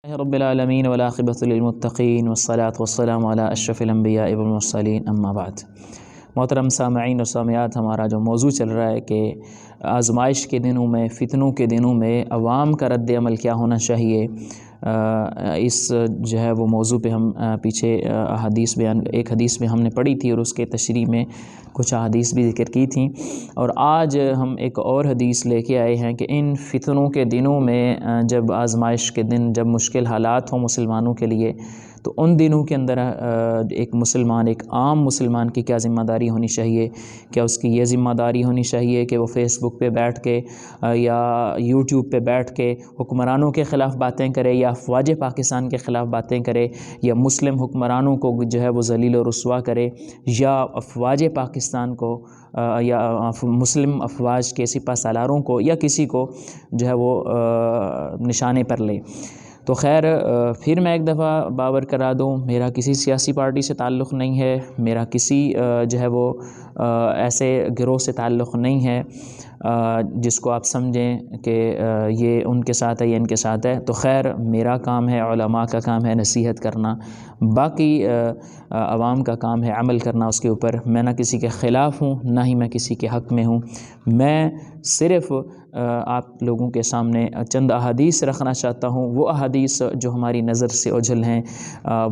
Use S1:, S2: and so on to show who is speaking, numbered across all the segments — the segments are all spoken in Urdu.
S1: رب العالمین والعاقبۃ للمتقین والصلاۃ والسلام علی اشرف الانبیاء والمرسلین اما بعد۔ محترم سامعین اور سامعات، ہمارا جو موضوع چل رہا ہے کہ آزمائش کے دنوں میں، فتنوں کے دنوں میں عوام کا رد عمل کیا ہونا چاہیے، اس جو ہے وہ موضوع پہ ہم پیچھے ایک حدیث میں ہم نے پڑھی تھی اور اس کے تشریح میں کچھ احادیث بھی ذکر کی تھیں، اور آج ہم ایک اور حدیث لے کے آئے ہیں کہ ان فتنوں کے دنوں میں، جب آزمائش کے دن، جب مشکل حالات ہوں مسلمانوں کے لیے، تو ان دنوں کے اندر ایک عام مسلمان کی کیا ذمہ داری ہونی چاہیے۔ کیا اس کی یہ ذمہ داری ہونی چاہیے کہ وہ فیس بک پہ بیٹھ کے یا یوٹیوب پہ بیٹھ کے حکمرانوں کے خلاف باتیں کرے، یا افواج پاکستان کے خلاف باتیں کرے، یا مسلم حکمرانوں کو جو ہے وہ ذلیل و رسوا کرے، یا افواج پاکستان کو یا مسلم افواج کے سپہ سالاروں کو یا کسی کو جو ہے وہ نشانے پر لے؟ تو خیر، پھر میں ایک دفعہ باور کرا دوں، میرا کسی سیاسی پارٹی سے تعلق نہیں ہے، میرا کسی جو ہے وہ ایسے گروہ سے تعلق نہیں ہے جس کو آپ سمجھیں کہ یہ ان کے ساتھ ہے یا ان کے ساتھ ہے۔ تو خیر، میرا کام ہے، علماء کا کام ہے نصیحت کرنا، باقی عوام کا کام ہے عمل کرنا اس کے اوپر۔ میں نہ کسی کے خلاف ہوں، نہ ہی میں کسی کے حق میں ہوں۔ میں صرف آپ لوگوں کے سامنے چند احادیث رکھنا چاہتا ہوں، وہ احادیث جو ہماری نظر سے اوجھل ہیں،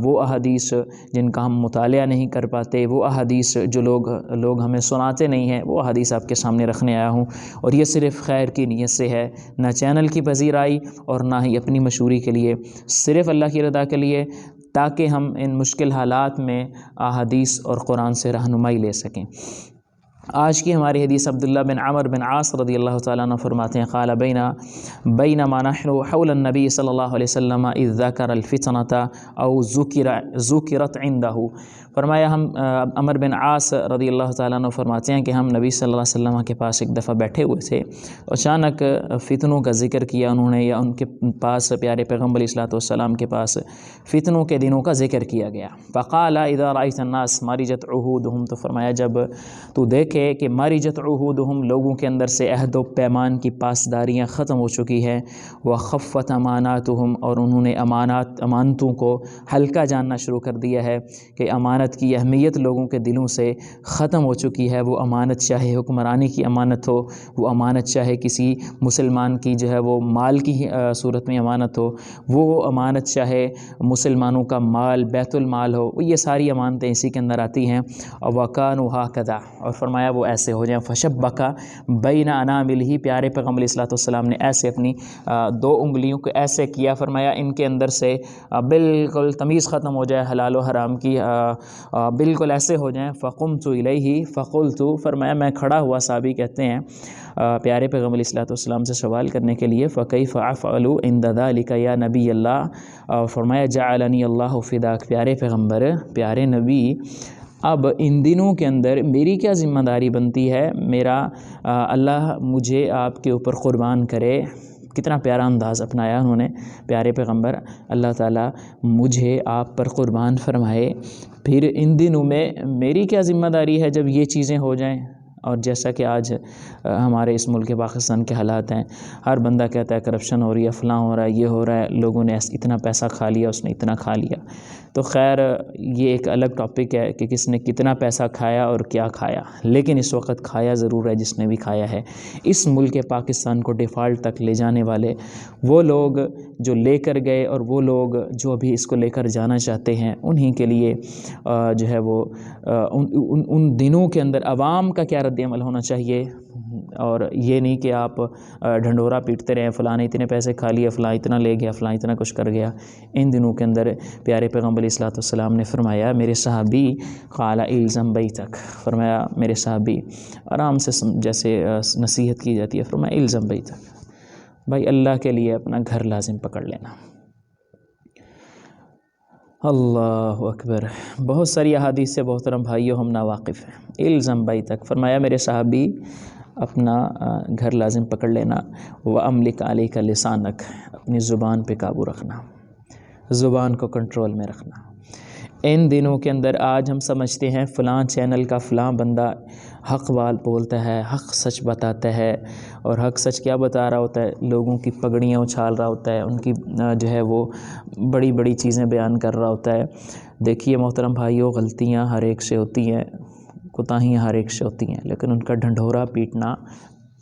S1: وہ احادیث جن کا ہم مطالعہ نہیں کر پاتے، وہ احادیث جو لوگ ہمیں سناتے نہیں ہیں، وہ احادیث آپ کے سامنے رکھنے آیا ہوں، اور یہ صرف خیر کی نیت سے ہے، نہ چینل کی پذیرائی اور نہ ہی اپنی مشہوری کے لیے، صرف اللہ کی رضا کے لیے، تاکہ ہم ان مشکل حالات میں احادیث اور قرآن سے رہنمائی لے سکیں۔ آج کی ہماری حدیث عبداللہ بن عمر بن عاص رضی اللہ تعالیٰ عنہ فرماتے ہیں، قال بینما نحن حول النبی صلی اللہ علیہ وسلم اذ ذکر الفتنة او ذکرت عنده۔ فرمایا ہم عمر بن عاص رضی اللہ تعالیٰ عنہ فرماتے ہیں کہ ہم نبی صلی اللہ علیہ وسلم کے پاس ایک دفعہ بیٹھے ہوئے تھے، اچانک فتنوں کا ذکر کیا انہوں نے، یا ان کے پاس پیارے پیغمبر علیہ الصلوۃ والسلام کے پاس فتنوں کے دنوں کا ذکر کیا گیا۔ فقال اذا رأيت الناس مرجت عہودهم، تو فرمایا جب تو دیکھے کہ مرجت عہودهم، لوگوں کے اندر سے عہد و پیمان کی پاسداریاں ختم ہو چکی ہیں، وخفت اماناتهم، اور انہوں نے امانتوں کو ہلکا جاننا شروع کر دیا ہے کہ امانت کی اہمیت لوگوں کے دلوں سے ختم ہو چکی ہے۔ وہ امانت چاہے حکمرانی کی امانت ہو، وہ امانت چاہے کسی مسلمان کی جو ہے وہ مال کی صورت میں امانت ہو، وہ امانت چاہے مسلمانوں کا مال بیت المال ہو، یہ ساری امانتیں اسی کے اندر آتی ہیں۔ وَكَانُوا هَكَذَا، اور فرمایا وہ ایسے ہو جائیں۔ فَشَبَّكَ بَيْنَ أَنَامِلِهِ، پیارے پیغمبر علیہ الصلوۃ والسلام نے ایسے اپنی دو انگلیوں کو ایسے کیا، فرمایا ان کے اندر سے بالکل تمیز ختم ہو جائے حلال و حرام کی، بالکل ایسے ہو جائیں۔ فَقُمْتُ إِلَيْهِ فَقُلْتُ، فرمایا میں کھڑا ہوا، صحابی کہتے ہیں پیارے پیغمبر علیہ الصلوۃ والسلام سے سوال کرنے کے لیے، فَكَيْفَ أَفْعَلُ عِنْدَ ذَلِكَ يَا نبی اللہ، فرمایا جَعَلَنِي اللّٰهُ فِدَاكَ، پیارے پیغمبر، پیارے نبی، اب ان دنوں کے اندر میری کیا ذمہ داری بنتی ہے، میرا اللہ مجھے آپ کے اوپر قربان کرے۔ کتنا پیارا انداز اپنایا انہوں نے، پیارے پیغمبر، اللہ تعالیٰ مجھے آپ پر قربان فرمائے، پھر ان دنوں میں میری کیا ذمہ داری ہے جب یہ چیزیں ہو جائیں۔ اور جیسا کہ آج ہمارے اس ملک پاکستان کے حالات ہیں، ہر بندہ کہتا ہے کرپشن ہو رہی ہے، فلاں ہو رہا ہے، یہ ہو رہا ہے، لوگوں نے اتنا پیسہ کھا لیا، اس نے اتنا کھا لیا۔ تو خیر، یہ ایک الگ ٹاپک ہے کہ کس نے کتنا پیسہ کھایا اور کیا کھایا، لیکن اس وقت کھایا ضرور ہے جس نے بھی کھایا ہے۔ اس ملک پاکستان کو ڈیفالٹ تک لے جانے والے وہ لوگ جو لے کر گئے، اور وہ لوگ جو ابھی اس کو لے کر جانا چاہتے ہیں، انہی کے لیے جو ہے وہ ان دنوں کے اندر عوام کا کیا رد عمل ہونا چاہیے، اور یہ نہیں کہ آپ ڈھنڈورا پیٹتے رہیں، فلاں نے اتنے پیسے کھا لیے، فلاں اتنا لے گیا، فلاں اتنا کچھ کر گیا۔ ان دنوں کے اندر پیارے پیغمبر علیہ الصلوۃ والسلام نے فرمایا، میرے صحابی، قال الزم بیتک، فرمایا میرے صحابی، آرام سے جیسے نصیحت کی جاتی ہے، فرمایا الزم بیتک، بھائی اللہ کے لیے اپنا گھر لازم پکڑ لینا۔ اللہ اکبر، بہت ساری احادیث سے محترم بھائیوں ہم ناواقف ہیں۔ الزم بیتک، فرمایا میرے صحابی اپنا گھر لازم پکڑ لینا۔ وَأَمْلِكْ عَلَيْكَ لِسَانَكَ، اپنی زبان پہ قابو رکھنا، زبان کو کنٹرول میں رکھنا۔ ان دنوں کے اندر آج ہم سمجھتے ہیں فلاں چینل کا فلاں بندہ حق بات بولتا ہے، حق سچ بتاتا ہے، اور حق سچ کیا بتا رہا ہوتا ہے؟ لوگوں کی پگڑیاں اچھال رہا ہوتا ہے، ان کی جو ہے وہ بڑی بڑی چیزیں بیان کر رہا ہوتا ہے۔ دیکھیے محترم بھائیوں، غلطیاں ہر ایک سے ہوتی ہیں، کوتاہیاں ہر ایک سے ہوتی ہیں، لیکن ان کا ڈھنڈورا پیٹنا،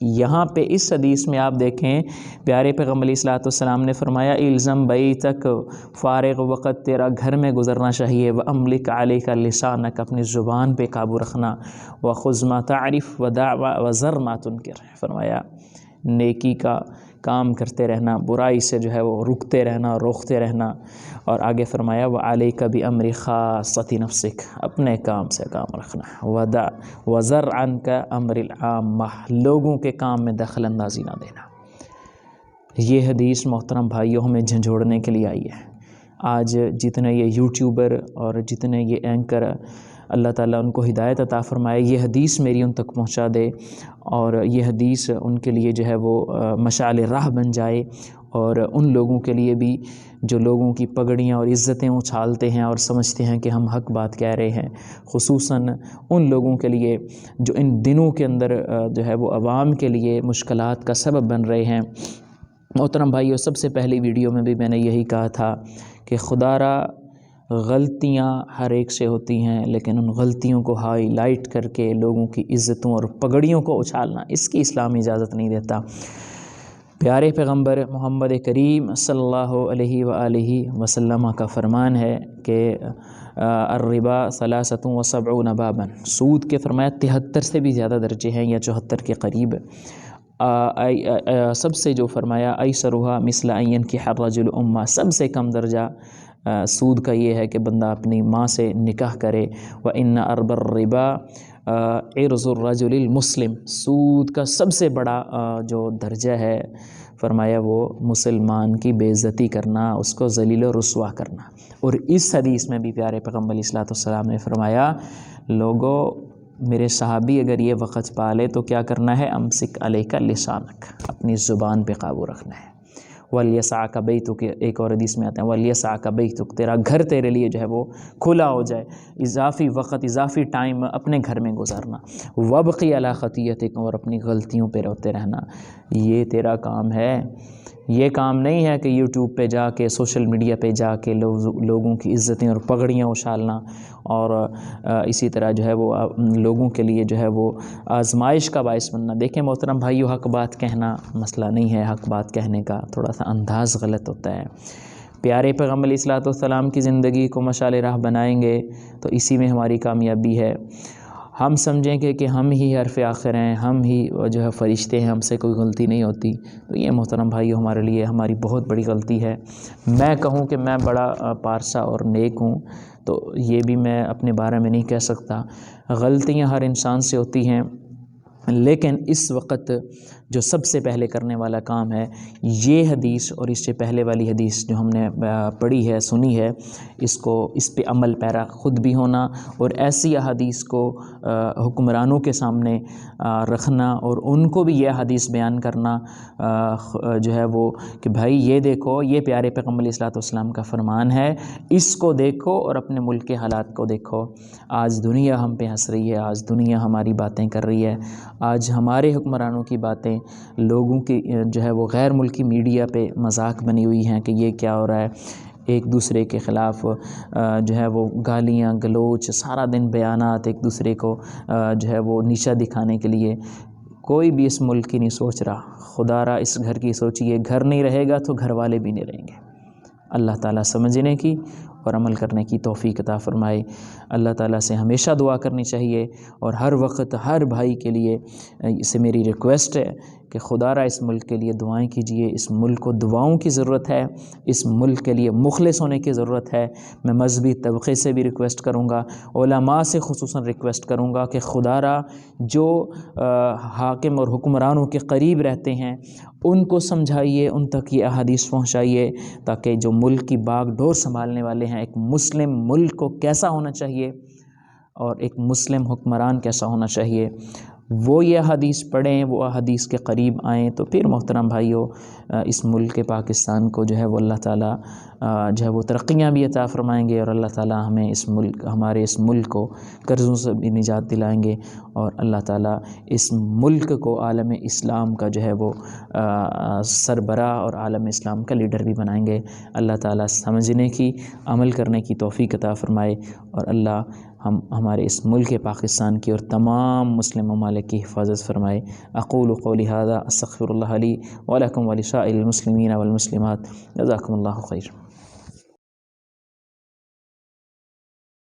S1: یہاں پہ اس حدیث میں آپ دیکھیں پیارے پیغمبر علیہ الصلوۃ والسلام نے فرمایا الزم بیتک، فارغ وقت تیرا گھر میں گزرنا چاہیے، واملک علیک لسانک، اپنی زبان پہ قابو رکھنا، وخذ ما تعرف ودع وذر ما تنکر، فرمایا نیکی کا کام کرتے رہنا، برائی سے جو ہے وہ رکتے رہنا، روکتے رہنا، اور آگے فرمایا وعلیک بامر خاصۃ نفسک، اپنے کام سے کام رکھنا، ودع وذر عنک امر العامہ، لوگوں کے کام میں دخل اندازی نہ دینا۔ یہ حدیث محترم بھائیوں ہمیں جھنجھوڑنے کے لیے آئی ہے۔ آج جتنے یہ یوٹیوبر اور جتنے یہ اینکر، اللہ تعالیٰ ان کو ہدایت عطا فرمائے، یہ حدیث میری ان تک پہنچا دے، اور یہ حدیث ان کے لیے جو ہے وہ مشعل راہ بن جائے، اور ان لوگوں کے لیے بھی جو لوگوں کی پگڑیاں اور عزتیں اچھالتے ہیں اور سمجھتے ہیں کہ ہم حق بات کہہ رہے ہیں، خصوصاً ان لوگوں کے لیے جو ان دنوں کے اندر جو ہے وہ عوام کے لیے مشکلات کا سبب بن رہے ہیں۔ محترم بھائیو، سب سے پہلی ویڈیو میں بھی میں نے یہی کہا تھا کہ خدا را غلطیاں ہر ایک سے ہوتی ہیں، لیکن ان غلطیوں کو ہائی لائٹ کر کے لوگوں کی عزتوں اور پگڑیوں کو اچھالنا، اس کی اسلام اجازت نہیں دیتا۔ پیارے پیغمبر محمد کریم صلی اللہ علیہ وآلہ وسلم کا فرمان ہے کہ الربا 73 بابا، سود کے فرمایا 73 سے بھی زیادہ درجے ہیں یا 74 کے قریب۔ سب سے جو فرمایا ایسرھا مثل ان ينكح الرجل امہ، سب سے کم درجہ سود کا یہ ہے کہ بندہ اپنی ماں سے نکاح کرے۔ وَإِنَّ أَرْبَ الرِّبَا عِرْضُ الرَّجُلِ الْمُسْلِمِ، سود کا سب سے بڑا جو درجہ ہے فرمایا وہ مسلمان کی بے عزتی کرنا، اس کو ذلیل و رسوا کرنا۔ اور اس حدیث میں بھی پیارے پیغمبر علیہ الصلوۃ والسلام نے فرمایا لوگو، میرے صحابی اگر یہ وقت پالے تو کیا کرنا ہے؟ امسک علیک لسانک، اپنی زبان پہ قابو رکھنا ہے۔ وَلْيَسْعَكَ بَيْتُكَ، ایک اور حدیث میں آتا ہے وَلْيَسْعَكَ بَيْتُكَ، تیرا گھر تیرے لیے جو ہے وہ کھلا ہو جائے، اضافی وقت اضافی ٹائم اپنے گھر میں گزارنا۔ وَابْقِ عَلَىٰ خَطِيئَتِكَ، اور اپنی غلطیوں پہ روتے رہنا، یہ تیرا کام ہے۔ یہ کام نہیں ہے کہ یوٹیوب پہ جا کے، سوشل میڈیا پہ جا کے لوگوں کی عزتیں اور پگڑیاں اچھالنا، اور اسی طرح جو ہے وہ لوگوں کے لیے جو ہے وہ آزمائش کا باعث بننا۔ دیکھیں محترم بھائیو، حق بات کہنا مسئلہ نہیں ہے، حق بات کہنے کا تھوڑا سا انداز غلط ہوتا ہے۔ پیارے پیغمبر علیہ الصلوۃ والسلام کی زندگی کو مشعل راہ بنائیں گے تو اسی میں ہماری کامیابی ہے۔ ہم سمجھیں گے کہ ہم ہی حرف آخر ہیں، ہم ہی جو ہے فرشتے ہیں، ہم سے کوئی غلطی نہیں ہوتی، تو یہ محترم بھائیو ہمارے لیے ہماری بہت بڑی غلطی ہے۔ میں کہوں کہ میں بڑا پارسا اور نیک ہوں تو یہ بھی میں اپنے بارے میں نہیں کہہ سکتا۔ غلطیاں ہر انسان سے ہوتی ہیں، لیکن اس وقت جو سب سے پہلے کرنے والا کام ہے، یہ حدیث اور اس سے پہلے والی حدیث جو ہم نے پڑھی ہے، سنی ہے، اس پہ عمل پیرا خود بھی ہونا، اور ایسی احادیث کو حکمرانوں کے سامنے رکھنا، اور ان کو بھی یہ حدیث بیان کرنا جو ہے وہ کہ بھائی یہ دیکھو، یہ پیارے پیغمبر علیہ الصلوۃ والسلام کا فرمان ہے، اس کو دیکھو اور اپنے ملک کے حالات کو دیکھو۔ آج دنیا ہم پہ ہنس رہی ہے، آج دنیا ہماری باتیں کر رہی ہے، آج ہمارے حکمرانوں کی باتیں لوگوں کی جو ہے وہ غیر ملکی میڈیا پہ مذاق بنی ہوئی ہیں کہ یہ کیا ہو رہا ہے، ایک دوسرے کے خلاف جو ہے وہ گالیاں گلوچ، سارا دن بیانات ایک دوسرے کو جو ہے وہ نیچا دکھانے کے لیے۔ کوئی بھی اس ملک کی نہیں سوچ رہا، خدا را اس گھر کی سوچیے، گھر نہیں رہے گا تو گھر والے بھی نہیں رہیں گے۔ اللہ تعالیٰ سمجھنے کی اور عمل کرنے کی توفیق عطا فرمائے۔ اللہ تعالیٰ سے ہمیشہ دعا کرنی چاہیے، اور ہر وقت ہر بھائی کے لیے اسے میری ریکویسٹ ہے کہ خدا را اس ملک کے لیے دعائیں کیجئے۔ اس ملک کو دعاؤں کی ضرورت ہے، اس ملک کے لیے مخلص ہونے کی ضرورت ہے۔ میں مذہبی طبقے سے بھی ریکویسٹ کروں گا، علماء سے خصوصاً ریکویسٹ کروں گا کہ خدا را جو حاکم اور حکمرانوں کے قریب رہتے ہیں ان کو سمجھائیے، ان تک یہ احادیث پہنچائیے، تاکہ جو ملک کی باغ ڈور سنبھالنے والے ہیں، ایک مسلم ملک کو کیسا ہونا چاہیے اور ایک مسلم حکمران کیسا ہونا چاہیے، وہ یہ حدیث پڑھیں، وہ حدیث کے قریب آئیں، تو پھر محترم بھائیوں اس ملک پاکستان کو جو ہے وہ اللہ تعالیٰ جو ہے وہ ترقیاں بھی عطا فرمائیں گے، اور اللہ تعالیٰ ہمیں ہمارے اس ملک کو قرضوں سے بھی نجات دلائیں گے، اور اللہ تعالیٰ اس ملک کو عالم اسلام کا جو ہے وہ سربراہ اور عالم اسلام کا لیڈر بھی بنائیں گے۔ اللہ تعالیٰ سمجھنے کی، عمل کرنے کی توفیق عطا فرمائے، اور اللہ ہمارے اس ملک پاکستان کی اور تمام مسلم ممالک کی حفاظت فرمائے۔ اقول قولی ھذا استغفر اللہ لی ولکم ولسائر المسلمین والمسلمات، جزاکم اللہ خیر۔